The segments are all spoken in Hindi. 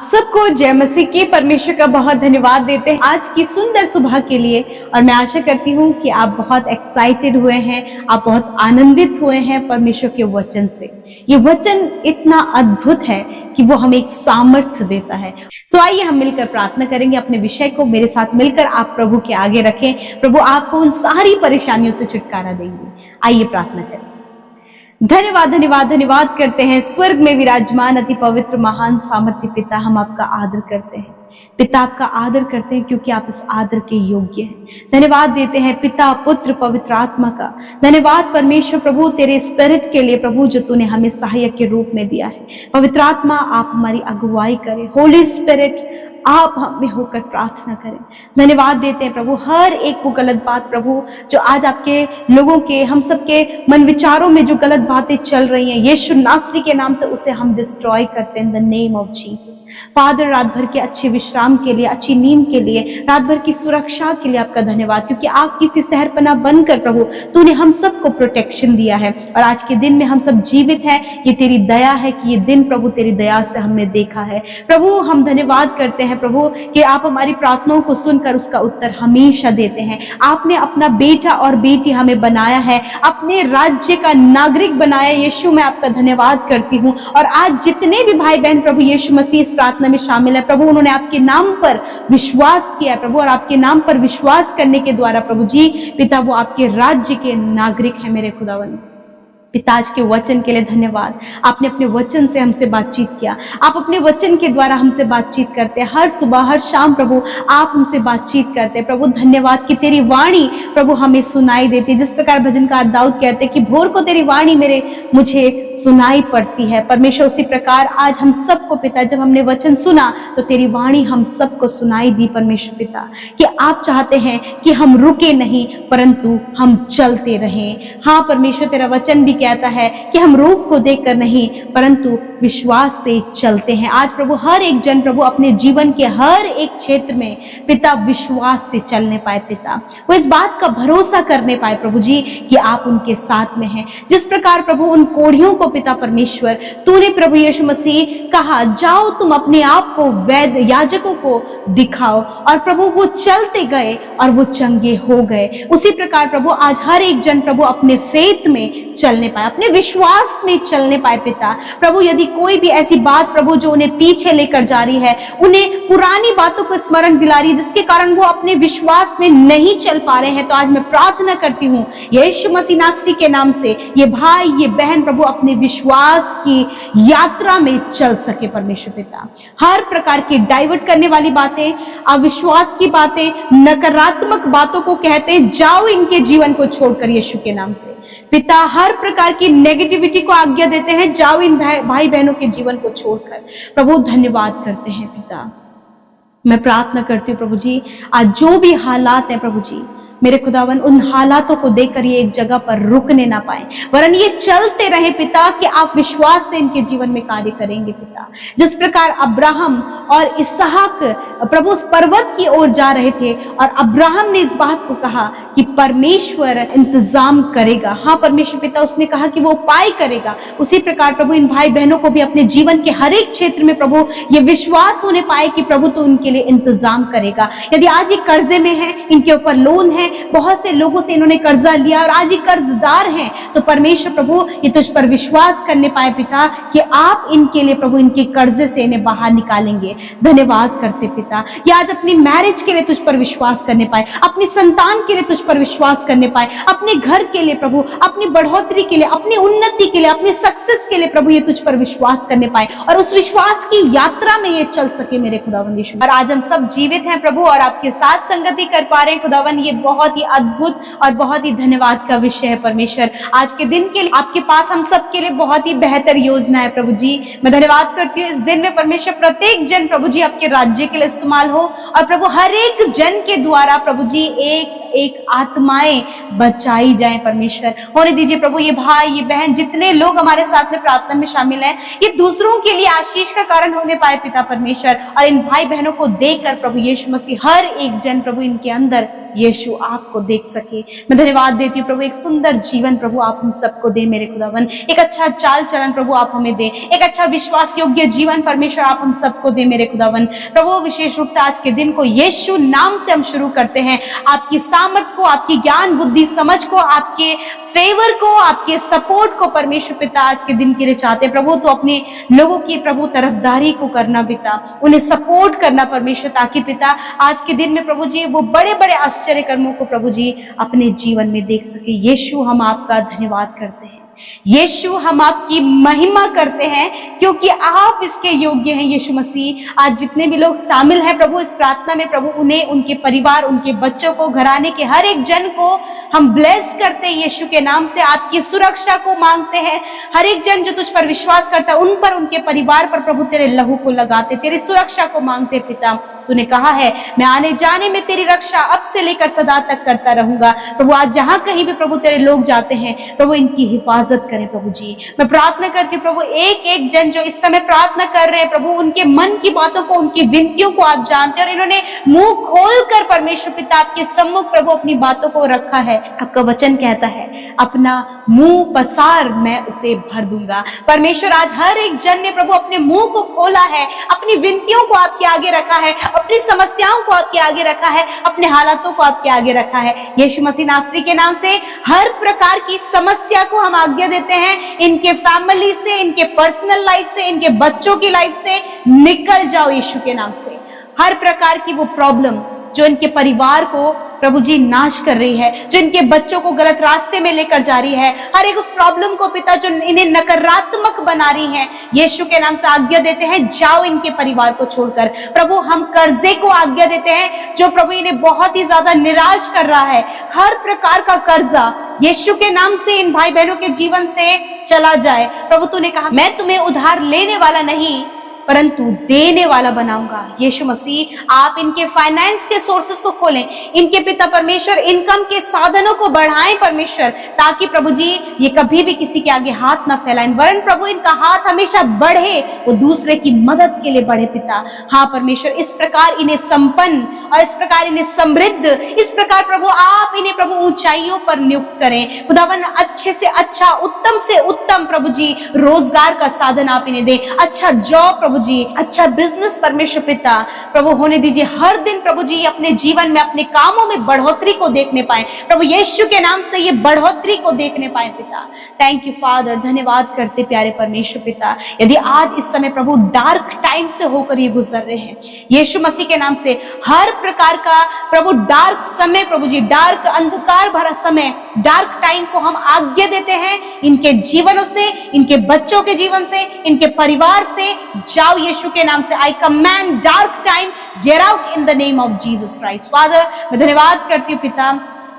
सबको जय मसीह की। परमेश्वर का बहुत धन्यवाद देते हैं आज की सुंदर सुबह के लिए। और मैं आशा करती हूँ कि आप बहुत एक्साइटेड हुए हैं, आप बहुत आनंदित हुए हैं परमेश्वर के वचन से। ये वचन इतना अद्भुत है कि वो हमें एक सामर्थ्य देता है। सो आइए हम मिलकर प्रार्थना करेंगे। अपने विषय को मेरे साथ मिलकर आप प्रभु के आगे रखें। प्रभु आपको उन सारी परेशानियों से छुटकारा देंगे। आइए प्रार्थना करें। धन्यवाद धन्यवाद धन्यवाद करते हैं स्वर्ग में विराजमान अति पवित्र महान सामर्थ्य पिता, हम आपका आदर करते हैं पिता, आपका आदर करते हैं क्योंकि आप इस आदर के योग्य हैं। धन्यवाद देते हैं पिता, पुत्र, पवित्र आत्मा का। धन्यवाद परमेश्वर प्रभु तेरे स्पिरिट के लिए प्रभु, जो तूने हमें सहायक के रूप में दिया है। पवित्र आत्मा आप हमारी अगुवाई करें। होली स्पिरिट आप हम में होकर प्रार्थना करें। धन्यवाद देते हैं प्रभु हर एक वो गलत बात प्रभु जो आज आपके लोगों के, हम सबके मन विचारों में जो गलत बातें चल रही हैं, यीशु नासरी के नाम से उसे हम डिस्ट्रॉय करते हैं in the name of Jesus. Father, रात भर के अच्छे विश्राम के लिए, अच्छी नींद के लिए, रात भर की सुरक्षा के लिए आपका धन्यवाद, क्योंकि आप किसी शहरपना बनकर प्रभु तूने हम सबको प्रोटेक्शन दिया है। और आज के दिन में हम सब जीवित हैं, ये तेरी दया है कि ये दिन प्रभु तेरी दया से हमने देखा है। प्रभु हम धन्यवाद करते हैं प्रभु कि आप हमारी प्रार्थनाओं को सुनकर उसका उत्तर हमेशा देते हैं। आपने अपना बेटा और बेटी हमें बनाया है, अपने राज्य का नागरिक बनाया। यीशु मैं आपका धन्यवाद करती हूँ। और आज जितने भी भाई बहन प्रभु यीशु मसीह इस प्रार्थना में शामिल है प्रभु, उन्होंने आपके नाम पर विश्वास किया है प्रभु, और आपके नाम पर विश्वास करने के द्वारा प्रभु जी पिता वो आपके राज्य के नागरिक है। मेरे खुदावन पिता, आज के वचन के लिए धन्यवाद। आपने अपने वचन से हमसे बातचीत किया, आप अपने वचन के द्वारा हमसे बातचीत करते हैं। हर सुबह हर शाम प्रभु आप हमसे बातचीत करते हैं प्रभु। धन्यवाद कि तेरी वाणी प्रभु हमें सुनाई देती है। जिस प्रकार भजनकार दाऊद कहते हैं कि भोर को तेरी वाणी मुझे सुनाई पड़ती है। परमेश्वर उसी प्रकार आज हम सबको पिता, जब हमने वचन सुना तो तेरी वाणी हम सबको सुनाई दी परमेश्वर पिता, कि आप चाहते हैं कि हम रुके नहीं परंतु हम चलते रहें। हाँ परमेश्वर, तेरा वचन भी कहता है कि हम रूप को देखकर नहीं परंतु विश्वास से चलते हैं। आज प्रभु हर एक जन प्रभु अपने जीवन के हर एक क्षेत्र में पिता विश्वास से चलने पाए पिता, वो इस बात का भरोसा करने पाए प्रभु जी कि आप उनके साथ में हैं। जिस प्रकार प्रभु उन कोढ़ियों को पिता परमेश्वर तूने प्रभु यीशु मसीह कहा जाओ तुम अपने आप को वैद्य याजकों को दिखाओ, और प्रभु वो चलते गए और वो चंगे हो गए। उसी प्रकार प्रभु आज हर एक जन प्रभु अपने फेथ में चलने पाए, अपने विश्वास में चलने पाए पिता। प्रभु यदि कोई भी ऐसी बात प्रभु जो उन्हें पीछे लेकर जा रही है, उन्हें पुरानी बातों को स्मरण दिला रही है जिसके कारण वो अपने विश्वास में नहीं चल पा रहे हैं, तो आज मैं प्रार्थना करती हूँ यीशु मसीह नासरी के नाम से ये भाई ये बहन प्रभु अपने विश्वास की यात्रा में चल सके परमेश्वर पिता। हर प्रकार की डाइवर्ट करने वाली बातें, अविश्वास की बातें, नकारात्मक बातों को कहते जाओ इनके जीवन को छोड़कर यीशु के नाम से पिता। हर प्रकार की नेगेटिविटी को आज्ञा देते हैं जाओ इन भाई बहनों के जीवन को छोड़कर। प्रभु धन्यवाद करते हैं पिता। मैं प्रार्थना करती हूँ प्रभु जी आज जो भी हालात है प्रभु जी मेरे खुदावन, उन हालातों को देखकर ये एक जगह पर रुकने ना पाए, वरन ये चलते रहे पिता कि आप विश्वास से इनके जीवन में कार्य करेंगे पिता। जिस प्रकार अब्राहम और इसहाक प्रभु उस पर्वत की ओर जा रहे थे और अब्राहम ने इस बात को कहा कि परमेश्वर इंतजाम करेगा। हाँ परमेश्वर पिता, उसने कहा कि वो उपाय करेगा। उसी प्रकार प्रभु इन भाई बहनों को भी अपने जीवन के हर एक क्षेत्र में प्रभु ये विश्वास होने पाए कि प्रभु तो उनके लिए इंतजाम करेगा। यदि आज ये कर्जे में है, इनके ऊपर लोन है, बहुत से लोगों से इन्होंने कर्जा लिया और आज ये कर्जदार हैं, तो परमेश्वर प्रभु ये तुझ पर विश्वास करने पाए पिता कि आप इनके लिए प्रभु इनके कर्जे से इन्हें बाहर निकालेंगे। धन्यवाद करते पिता। ये आज अपनी मैरिज के लिए तुझ पर विश्वास करने पाए, अपनी संतान के लिए तुझ पर विश्वास करने पाए, अपने घर के लिए प्रभु, अपनी बढ़ोतरी के लिए, अपनी उन्नति के लिए, अपने सक्सेस के लिए प्रभु ये तुझ पर विश्वास करने पाए और उस विश्वास की यात्रा में ये चल सके मेरे खुदावन यीशु। और आज हम सब जीवित हैं प्रभु और आपके साथ संगति कर पा रहे हैं खुदावन, ये बहुत ही अद्भुत और बहुत ही धन्यवाद का विषय है परमेश्वर। आज के दिन के लिए आपके पास हम सब के लिए बहुत ही बेहतर योजना है प्रभु जी। मैं धन्यवाद करती हूँ इस दिन में परमेश्वर प्रत्येक जन प्रभु जी आपके राज्य के लिए इस्तेमाल हो और प्रभु हर एक जन के द्वारा प्रभु जी एक एक आत्माएं बचाई जाए परमेश्वर। होने दीजिए प्रभु ये भाई ये बहन जितने लोग हमारे साथ में प्रार्थना में शामिल हैं, ये दूसरों के लिए आशीष का कारण होने पाए पिता परमेश्वर। और इन भाई बहनों को देखकर प्रभु यीशु मसीह हर एक जन प्रभु इनके अंदर यीशु आपको देख सके। मैं धन्यवाद देती हूँ प्रभु, एक सुंदर जीवन प्रभु आप हम सबको दे मेरे खुदावन, एक अच्छा चाल चलन प्रभु आप हमें दे, एक अच्छा विश्वास योग्य जीवन परमेश्वर आप हम सबको दे मेरे खुदावन। प्रभु विशेष रूप से आज के दिन को यीशु नाम से हम शुरू करते हैं। आपकी सामर्थ को, आपकी ज्ञान बुद्धि समझ को, आपके फेवर को, आपके सपोर्ट को परमेश्वर पिता आज के दिन के लिए चाहते हैं प्रभु। तो अपने लोगों की प्रभु तरफदारी को करना पिता, उन्हें सपोर्ट करना परमेश्वर, ताकि पिता आज के दिन में प्रभु जी वो बड़े बड़े आश्चर्य कर्मों को प्रभु जी अपने जीवन में देख सके। यीशु हम आपका धन्यवाद करते हैं, यीशु हम आपकी महिमा करते हैं, क्योंकि आप इसके योग्य हैं यीशु मसीह। आज जितने भी लोग शामिल हैं प्रभु इस प्रार्थना में प्रभु, उन्हें, उनके परिवार, उनके बच्चों को, घराने के हर एक जन को हम ब्लेस करते हैं यीशु के नाम से। आपकी सुरक्षा को मांगते हैं। हर एक जन जो तुझ पर विश्वास करता है उन पर, उनके परिवार पर प्रभु तेरे लहू को लगाते, तेरी सुरक्षा को मांगते पिता। तूने कहा है मैं आने जाने में तेरी रक्षा अब से लेकर सदा तक करता रहूंगा। प्रभु आज जहां कहीं भी प्रभु तेरे लोग जाते हैं प्रभु इनकी हिफाजत करें प्रभु जी। मैं प्रार्थना करती हूँ प्रभु एक एक जन जो इस समय प्रार्थना कर रहे हैं प्रभु, उनके मन की बातों को, उनकी विनतियों को आप जानते हैं और इन्होंने मुंह खोल कर परमेश्वर पिता आपके सम्मुख प्रभु अपनी बातों को रखा है। आपका वचन कहता है अपना मुंह पसार मैं उसे भर दूंगा। परमेश्वर आज हर एक जन ने प्रभु अपने मुंह को खोला है, अपनी विनतियों को आपके आगे रखा है, अपनी समस्याओं को आपके आगे रखा है, अपने हालातों को आपके आगे रखा है। यीशु मसीह नासरी के नाम से हर प्रकार की समस्या को हम आज्ञा देते हैं, इनके फैमिली से, इनके पर्सनल लाइफ से, इनके बच्चों की लाइफ से निकल जाओ यीशु के नाम से। हर प्रकार की वो प्रॉब्लम जो इनके परिवार को प्रभु जी नाश कर रही है, जो इनके बच्चों को गलत रास्ते में लेकर जा रही है, हर एक उस प्रॉब्लम को पिता जो इन्हें नकारात्मक बना रही है, यीशु के नाम से आज्ञा देते हैं जाओ इनके परिवार को छोड़कर। प्रभु हम कर्जे को आज्ञा देते हैं जो प्रभु इन्हें बहुत ही ज्यादा निराश कर रहा है, हर प्रकार का कर्जा यीशु के नाम से इन भाई बहनों के जीवन से चला जाए। प्रभु तूने कहा मैं तुम्हें उधार लेने वाला नहीं परंतु देने वाला बनाऊंगा। यीशु मसीह आप इनके फाइनेंस के सोर्सेस को खोलें, इनके पिता परमेश्वर इनकम के साधनों को बढ़ाएं परमेश्वर, ताकि प्रभु जी ये कभी भी किसी के आगे हाथ ना फैलाएं, वरन प्रभु इनका हाथ हमेशा बढ़े, वो दूसरे की मदद के लिए बढ़े पिता। हाँ परमेश्वर इस प्रकार इन्हें संपन्न और इस प्रकार इन्हें समृद्ध, इस प्रकार प्रभु आप इन्हें प्रभु ऊंचाइयों पर नियुक्त करें खुदावन। अच्छे से अच्छा, उत्तम से उत्तम प्रभु जी रोजगार का साधन आप इन्हें दें, अच्छा जॉब प्रभु जी, अच्छा बिजनेस परमेश्वर पिता प्रभु होने दीजिए। हर दिन प्रभु जी अपने जीवन में, अपने कामों में बढ़ोतरी को देखने पाए प्रभु, यीशु के नाम से ये बढ़ोतरी को देखने पाए पिता। थैंक यू फादर, धन्यवाद करते प्यारे परमेश्वर पिता। यदि आज इस समय प्रभु डार्क टाइम से होकर ये गुजर रहे हैं, यीशु मसीह के नाम से हर प्रकार का प्रभु डार्क समय प्रभु जी, डार्क अंधकार भरा समय, डार्क टाइम को हम आज्ञा देते हैं इनके जीवनों से, इनके बच्चों के जीवन से, इनके परिवार से जाओ यीशु के नाम से। आई command dark time get out in the name of Jesus Christ. Father मैं धन्यवाद करती हूँ पिता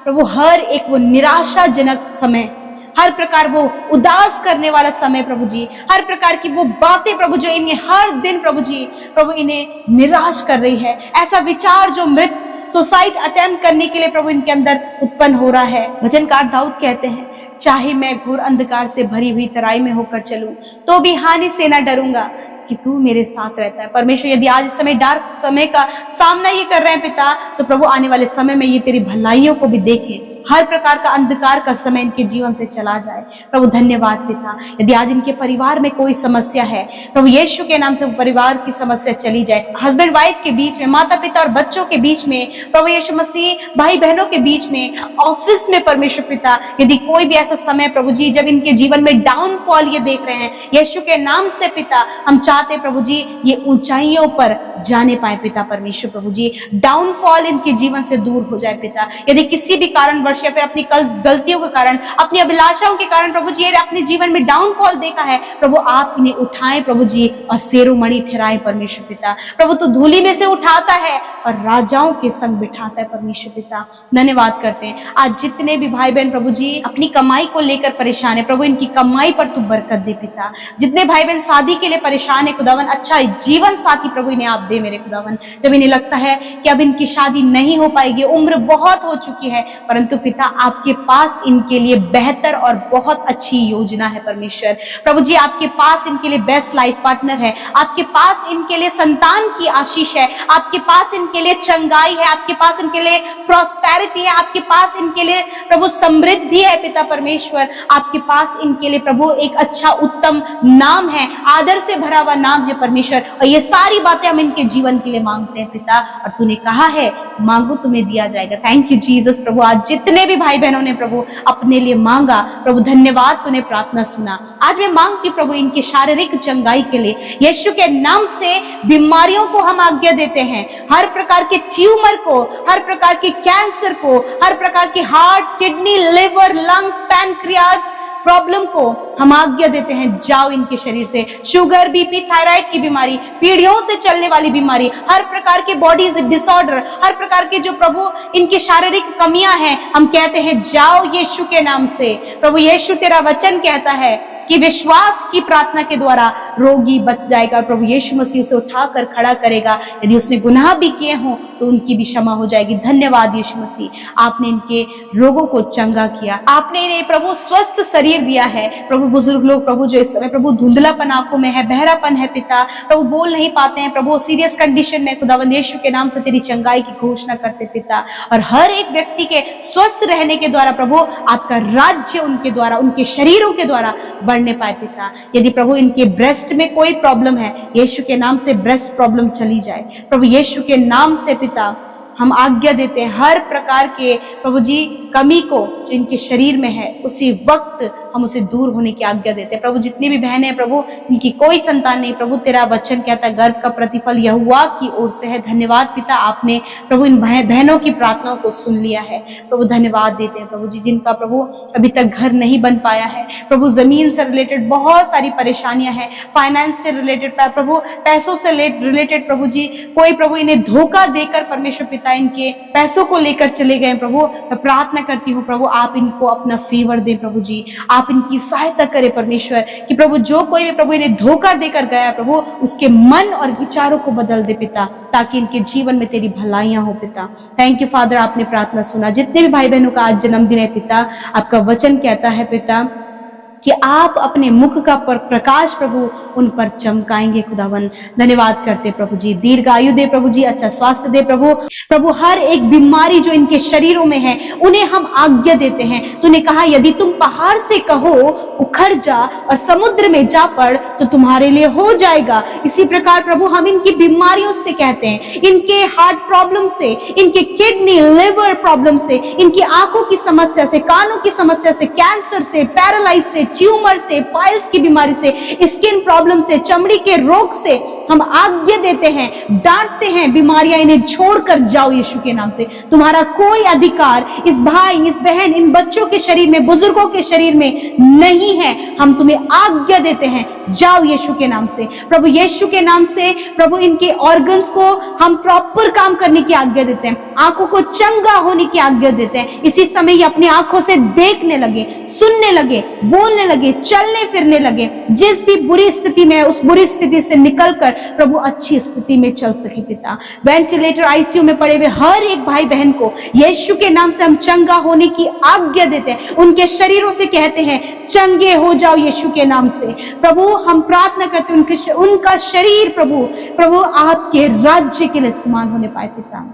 प्रभु, हर एक वो निराशाजनक समय, हर प्रकार वो उदास करने वाला समय प्रभु जी, हर प्रकार की वो बातें प्रभु जो इन्हें हर दिन प्रभु जी प्रभु इन्हें निराश कर रही है, ऐसा विचार जो मृत सुसाइड अटेम्प्ट करने के लिए प्रभु इनके अंदर उत्पन्न हो रहा है। वचनकार दाऊद कहते हैं चाहे मैं घोर अंधकार से भरी हुई तराई में होकर चलूं तो भी हानि से न डरूंगा कि तू मेरे साथ रहता है। परमेश्वर यदि आज इस समय डार्क समय का सामना ये कर रहे हैं पिता, तो प्रभु आने वाले समय में ये तेरी भलाइयों को भी देखें, हर प्रकार का अंधकार का समय इनके जीवन से चला जाए। प्रभु धन्यवाद पिता। यदि आज इनके परिवार में कोई समस्या है प्रभु यीशु के नाम से परिवार की समस्या चली जाए, हस्बैंड वाइफ के बीच में, माता पिता और बच्चों के बीच में, प्रभु यीशु मसीह भाई बहनों के बीच में, ऑफिस में परमेश्वर पिता, यदि कोई भी ऐसा समय प्रभु जी जब इनके जीवन में डाउनफॉल ये देख रहे हैं, यीशु के नाम से पिता हम चाहते प्रभु जी ये ऊंचाइयों पर जाने पाए पिता परमेश्वर प्रभु जी, डाउनफॉल इनके जीवन से दूर हो जाए पिता। यदि किसी भी कारणवश या फिर अपनी गलतियों के कारण, अपनी अभिलाषाओं के कारण प्रभु जी अपने जीवन में डाउनफॉल देखा है, प्रभु आप इन्हें उठाएं प्रभु जी और शेरोमणि ठहराएं परमेश्वर पिता। प्रभु तो धूली में से उठाता है और राजाओं के संग बिठाता है परमेश्वर पिता। धन्यवाद करते हैं आज जितने भी भाई बहन प्रभु जी अपनी कमाई को लेकर परेशान है, प्रभु इनकी कमाई पर तू बरकत दे पिता। जितने भाई बहन शादी के लिए परेशान है खुदावन, अच्छा जीवन साथी प्रभु इन्हें आप दे मेरे खुदावन। जब इन्हें लगता है कि अब इनकी शादी नहीं हो पाएगी, उम्र बहुत हो चुकी है, परंतु पिता आपके पास इनके लिए बेहतर और बहुत अच्छी योजना है परमेश्वर। प्रभु जी आपके पास इनके लिए बेस्ट लाइफ पार्टनर है, आपके पास इनके लिए संतान की आशीष है, आपके पास इनके लिए चंगाई है, आपके पास इनके लिए प्रॉस्पेरिटी है, आपके पास इनके लिए प्रभु समृद्धि है पिता परमेश्वर। आपके पास इनके लिए प्रभु एक अच्छा उत्तम नाम है, आदर से भरा हुआ नाम है परमेश्वर। और ये सारी बातें हम इनके जीवन के लिए मांगते हैं पिता, और तूने कहा है मांगो तुम्हें दिया जाएगा। Thank you Jesus. प्रभु आज जितने भी भाई बहनों ने प्रभु अपने लिए मांगा, प्रभु धन्यवाद, तूने प्रार्थना सुना। आज मैं मांगती प्रभु इनकी शारीरिक चंगाई के लिए, यीशु के नाम से बीमारियों को हम आज्ञा देते हैं, हर प्रकार के ट्यूमर को, हर प्रकार के कैंसर को, हर प्रकार के heart, kidney, liver, lungs, pancreas problem को हम आज्ञा देते हैं, जाओ इनके शरीर से। शुगर, बीपी, थायराइड की बीमारी, पीढ़ियों से चलने वाली बीमारी, हर प्रकार के बॉडी डिसऑर्डर, हर प्रकार के जो प्रभु इनकी शारीरिक कमियां हैं, हम कहते हैं जाओ यीशु के नाम से। प्रभु यीशु तेरा वचन कहता है कि विश्वास की प्रार्थना के द्वारा रोगी बच जाएगा। प्रभु यीशु मसीह उसे उठाकर खड़ा करेगा। यदि उसने गुनाह भी किए हों तो उनकी भी क्षमा हो जाएगी। धन्यवाद यीशु मसीह, आपने इनके रोगों को चंगा किया, आपने इन्हें प्रभु स्वस्थ शरीर दिया है। प्रभु बुजुर्ग लोग प्रभु जो इस समय प्रभु धुंधलापन आंखों में है, बहरापन है पिता, प्रभु बोल नहीं पाते हैं, प्रभु सीरियस कंडीशन में खुदावंद यीशु के नाम से तेरी चंगाई की घोषणा करते पिता। और हर एक व्यक्ति के स्वस्थ रहने के द्वारा प्रभु आपका राज्य उनके द्वारा, उनके शरीरों के द्वारा बढ़ने पाए पिता। यदि प्रभु इनके ब्रेस्ट में कोई प्रॉब्लम है, यीशु के नाम से ब्रेस्ट प्रॉब्लम चली जाए। प्रभु यीशु के नाम से पिता हम आज्ञा देते हैं हर प्रकार के प्रभु जी कमी को जो इनके शरीर में है, उसी वक्त हम उसे दूर होने की आज्ञा देते हैं। प्रभु जितनी भी बहनें हैं प्रभु इनकी कोई संतान नहीं, प्रभु तेरा वचन कहता है गर्भ का प्रतिफल यहोवा की ओर से है। धन्यवाद पिता, आपने प्रभु इन बहनों की प्रार्थनाओं को सुन लिया है। प्रभु धन्यवाद देते हैं प्रभु जी जिनका प्रभु अभी तक घर नहीं बन पाया है, प्रभु जमीन से रिलेटेड बहुत सारी परेशानियां हैं, फाइनेंस से रिलेटेड प्रभु, पैसों से रिलेटेड प्रभु जी कोई प्रभु इन्हें धोखा देकर परमेश्वर पिता इनके पैसों को लेकर चले गए प्रभु, मैं प्रार्थना करती हूँ प्रभु आप इनको अपना फेवर दे प्रभु जी, आप इनकी सहायता करें परमेश्वर कि प्रभु जो कोई भी प्रभु इन्हें धोखा देकर गया प्रभु उसके मन और विचारों को बदल दे पिता, ताकि इनके जीवन में तेरी भलाइयां हो पिता। थैंक यू फादर, आपने प्रार्थना सुना। जितने भी भाई बहनों का आज जन्मदिन है पिता, आपका वचन कहता है पिता कि आप अपने मुख का प्रकाश प्रभु उन पर चमकाएंगे। खुदावन धन्यवाद करते प्रभु जी, दीर्घ आयु दे प्रभु जी, अच्छा स्वास्थ्य दे प्रभु। प्रभु हर एक बीमारी जो इनके शरीरों में है उन्हें हम आज्ञा देते हैं। तूने कहा यदि तुम पहाड़ से कहो उखड़ जा और समुद्र में जा पड़ तो तुम्हारे लिए हो जाएगा। इसी प्रकार प्रभु हम इनकी बीमारियों से कहते हैं, इनके हार्ट प्रॉब्लम से, इनके किडनी लिवर प्रॉब्लम से, इनकी आंखों की समस्या से, कानों की समस्या से, कैंसर से, पैरालाइज से, ट्यूमर से, पाइल्स की बीमारी से, स्किन प्रॉब्लम से, चमड़ी के रोग से हम आज्ञा देते हैं, डांटते हैं, बीमारियां इन्हें छोड़कर जाओ यीशु के नाम से। तुम्हारा कोई अधिकार इस भाई, इस बहन, इन बच्चों के शरीर में, बुजुर्गों के शरीर में नहीं है। हम तुम्हें आज्ञा देते हैं, जाओ यीशु के नाम से। प्रभु यीशु के नाम से प्रभु इनके ऑर्गन्स को हम प्रॉपर काम करने की आज्ञा देते हैं, आंखों को चंगा होने की आज्ञा देते हैं। इसी समय ये अपनी आंखों से देखने लगे, सुनने लगे, बोलने लगे, चलने फिरने लगे। जिस भी बुरी स्थिति में है उस बुरी स्थिति से निकलकर प्रभु अच्छी स्थिति में चल सके पिता। वेंटिलेटर, आईसीयू में पड़े हुए हर एक भाई बहन को यीशु के नाम से हम चंगा होने की आज्ञा देते हैं। उनके शरीरों से कहते हैं चंगे हो जाओ यीशु के नाम से। प्रभु हम प्रार्थना करते हैं उनका शरीर प्रभु आपके राज्य के लिए इस्तेमाल होने पाए पिता।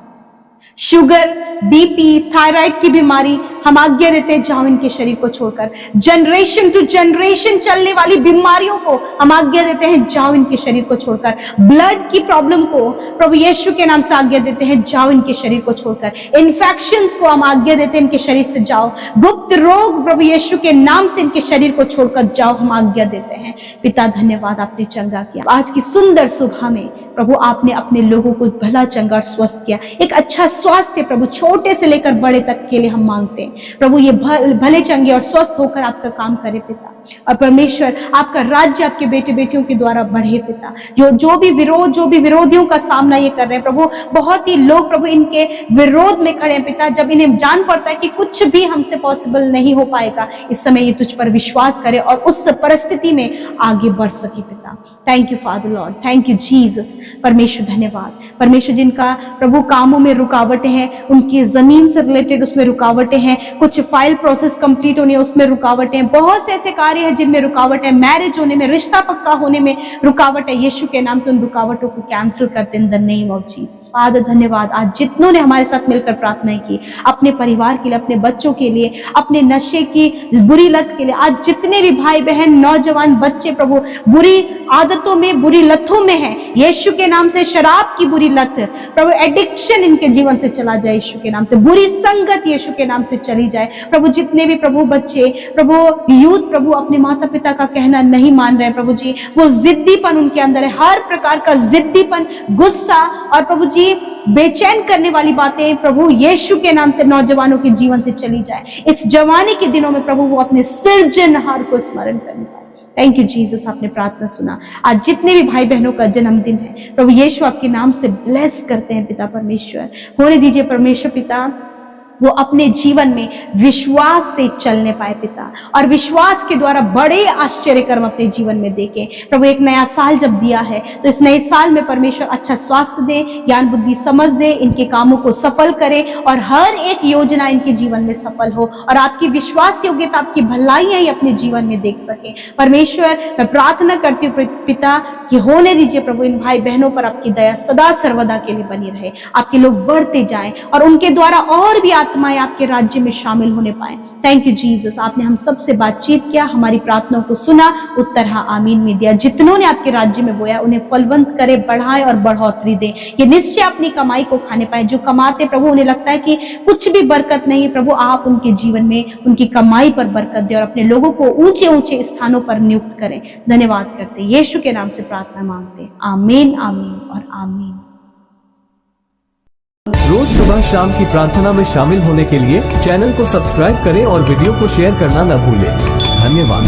शुगर, बीपी, थायराइड की बीमारी हम आज्ञा देते हैं जाओ इनके शरीर को छोड़कर। जनरेशन टू जनरेशन चलने वाली बीमारियों को हम आज्ञा देते हैं जाओ इनके शरीर को छोड़कर। ब्लड की प्रॉब्लम को प्रभु यीशु के नाम से आज्ञा देते हैं जाओ इनके शरीर को छोड़कर। इन्फेक्शंस को हम आज्ञा देते हैं इनके शरीर से जाओ। गुप्त रोग प्रभु यीशु के नाम से इनके शरीर को छोड़कर जाओ हम आज्ञा देते हैं पिता। धन्यवाद, आपने चंगा किया। आज की सुंदर सुबह में प्रभु आपने अपने लोगों को भला चंगा और स्वस्थ किया। एक अच्छा स्वास्थ्य प्रभु छोटे से लेकर बड़े तक के लिए हम मांगते हैं प्रभु, ये भले चंगे और स्वस्थ होकर आपका काम करे पिता। और परमेश्वर आपका राज्य आपके बेटे बेटियों के द्वारा बढ़े पिता। जो भी विरोधियों का सामना ये कर रहे हैं प्रभु, बहुत ही लोग प्रभु इनके विरोध में खड़े हैं पिता। जब इन्हें जान पड़ता है कि कुछ भी हमसे पॉसिबल नहीं हो पाएगा, इस समय ये तुझ पर विश्वास करे और उस परिस्थिति में आगे बढ़ सके पिता। Thank you father Lord, thank you Jesus. परमेश्वर धन्यवाद। परमेश्वर जिनका प्रभु कामों में रुकावटें हैं, उनकी जमीन से रिलेटेड उसमें रुकावटें हैं, कुछ फाइल प्रोसेस कंप्लीट होनी है उसमें रुकावटें हैं, बहुत से ऐसे कार्य हैं जिनमें रुकावट है, मैरिज होने में, रिश्ता पक्का होने में रुकावट है। यीशु के नाम से उन रुकावटों को कैंसिल करते in the name of Jesus. Father धन्यवाद। आज जितनों ने हमारे साथ मिलकर प्रार्थना की, अपने परिवार के लिए, अपने बच्चों के लिए, अपने नशे की बुरी लत के लिए, आज जितने भी भाई बहन नौजवान बच्चे प्रभु बुरी आदतों में, बुरी लतों में है, यीशु के नाम से शराब की बुरी लत प्रभु, एडिक्शन इनके जीवन से चला जाए यीशु के नाम से, बुरी संगत यीशु के नाम से चली जाए प्रभु। जितने भी प्रभु बच्चे प्रभु यूथ प्रभु अपने माता पिता का कहना नहीं मान रहे प्रभु जी, वो जिद्दीपन उनके अंदर है, हर प्रकार का जिद्दीपन, गुस्सा और प्रभु जी बेचैन करने वाली बातें प्रभु यीशु के नाम से नौजवानों के जीवन से चली जाए। इस जवानी के दिनों में प्रभु वो अपने सृजनहार को स्मरण करने पाए। थैंक यू जीसस, आपने प्रार्थना सुना। आज जितने भी भाई बहनों का जन्मदिन है प्रभु यीशु आपके नाम से ब्लेस करते हैं पिता परमेश्वर। होने दीजिए परमेश्वर पिता वो अपने जीवन में विश्वास से चलने पाए पिता, और विश्वास के द्वारा बड़े आश्चर्य कर्म अपने जीवन में देखे प्रभु। एक नया साल जब दिया है तो इस नए साल में परमेश्वर अच्छा स्वास्थ्य दे, ज्ञान बुद्धि समझ दे, इनके कामों को सफल करे और हर एक योजना इनके जीवन में सफल हो और आपकी विश्वास योग्यता, आपकी भलाइयां ही अपने जीवन में देख सके। परमेश्वर मैं प्रार्थना करती हूँ पिता कि होने दीजिए प्रभु इन भाई बहनों पर आपकी दया सदा सर्वदा के लिए बनी रहे, आपके लोग बढ़ते जाएं और उनके द्वारा और भी आत्माएं आपके राज्य में शामिल होने पाए। थैंक यू जीसस, आपने हम सबसे बातचीत किया, हमारी प्रार्थनाओं को सुना, उत्तर हाँ आमीन में दिया। जितनों ने आपके राज्य में बोया उन्हें फलवंत करे, बढ़ाए और बढ़ोतरी दे। ये निश्चय अपनी कमाई को खाने पाए। जो कमाते प्रभु उन्हें लगता है कि कुछ भी बरकत नहीं, प्रभु आप उनके जीवन में उनकी कमाई पर बरकत दे और अपने लोगों को ऊंचे ऊंचे स्थानों पर नियुक्त करें। धन्यवाद करते यीशु के नाम से प्रार्थना मांगते, आमीन आमीन और आमीन। रोज सुबह शाम की प्रार्थना में शामिल होने के लिए चैनल को सब्सक्राइब करें और वीडियो को शेयर करना न भूलें। धन्यवाद।